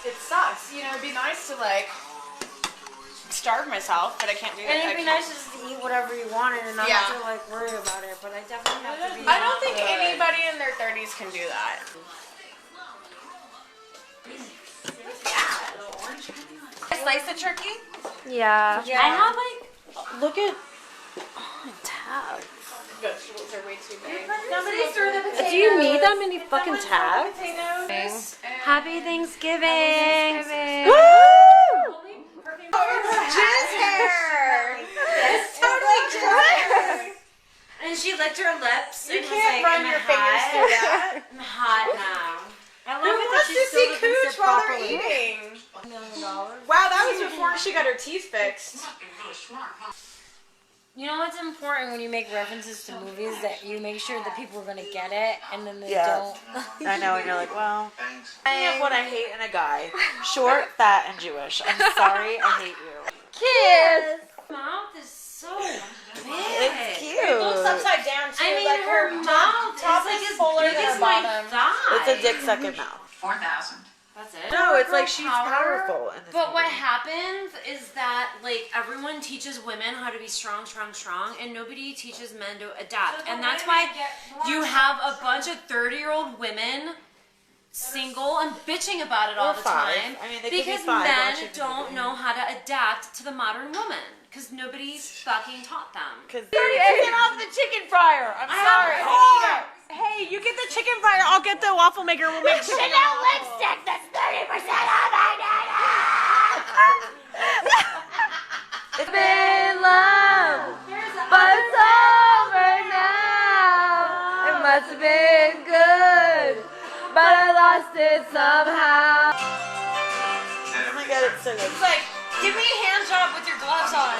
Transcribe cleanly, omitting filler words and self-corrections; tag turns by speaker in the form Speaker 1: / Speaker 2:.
Speaker 1: it sucks. You know, it'd be nice to like starve myself, but I can't do that.
Speaker 2: And it'd be nice just to eat whatever you wanted and not have to like worry about it. But I definitely have to be.
Speaker 1: I don't think anybody in their 30s can do that. Slice the turkey?
Speaker 2: Yeah.
Speaker 3: I have like, look at tabs.
Speaker 1: Vegetables are way too big.
Speaker 2: Somebody stir the potatoes.
Speaker 3: Do you need that many fucking tabs?
Speaker 1: Potatoes.
Speaker 3: Happy Thanksgiving!
Speaker 1: Woo! Jizz hair! It's totally jizz hair!
Speaker 2: And she licked her lips.
Speaker 1: You
Speaker 2: and
Speaker 1: can't
Speaker 2: was like,
Speaker 1: run your fingers through that.
Speaker 2: I'm hot now. I love
Speaker 1: Who
Speaker 2: it that
Speaker 1: wants
Speaker 2: she
Speaker 1: to
Speaker 2: still
Speaker 1: see
Speaker 2: doesn't
Speaker 1: Cooch
Speaker 2: sit
Speaker 1: while they're
Speaker 2: properly.
Speaker 1: eating?
Speaker 2: $1 million.
Speaker 1: Wow, that was before she got her teeth fixed.
Speaker 2: You know what's important when you make references to movies, that you make sure that people are gonna get it, and then they don't.
Speaker 3: I know, and you're like, well, I have what I hate in a guy. Short, fat, and Jewish. I'm sorry, I hate you. Kiss!
Speaker 2: Her mouth is so big.
Speaker 3: It's cute.
Speaker 1: It looks upside down too.
Speaker 2: I mean,
Speaker 1: like
Speaker 2: her mouth
Speaker 1: top
Speaker 2: is like
Speaker 1: is
Speaker 2: as
Speaker 1: fuller
Speaker 2: big
Speaker 1: than
Speaker 2: as
Speaker 1: her
Speaker 2: my
Speaker 1: bottom.
Speaker 2: thigh.
Speaker 3: It's a dick sucking mouth.
Speaker 4: 4,000.
Speaker 2: That's it.
Speaker 3: No, it's like she's powerful in this
Speaker 2: But what
Speaker 3: movie.
Speaker 2: happens is that like everyone teaches women how to be strong, and nobody teaches men to adapt. And that's why you have a bunch of 30-year-old women single and bitching about it all
Speaker 3: Or
Speaker 2: the
Speaker 3: five.
Speaker 2: time.
Speaker 3: I mean, they could be
Speaker 2: because
Speaker 3: five
Speaker 2: men
Speaker 3: watching the
Speaker 2: don't
Speaker 3: movie.
Speaker 2: know how to adapt to the modern woman. Because nobody fucking taught them.
Speaker 3: Because taking off the chicken fryer. I'm sorry. Hey, you get the chicken fryer. I'll get the waffle maker. We'll make chicken lipstick. That's 30% off. It's been love, but it's over now. It must have been good, but I lost it somehow. Oh my god, it's so good.
Speaker 2: It's like, give me a hand job with your gloves on.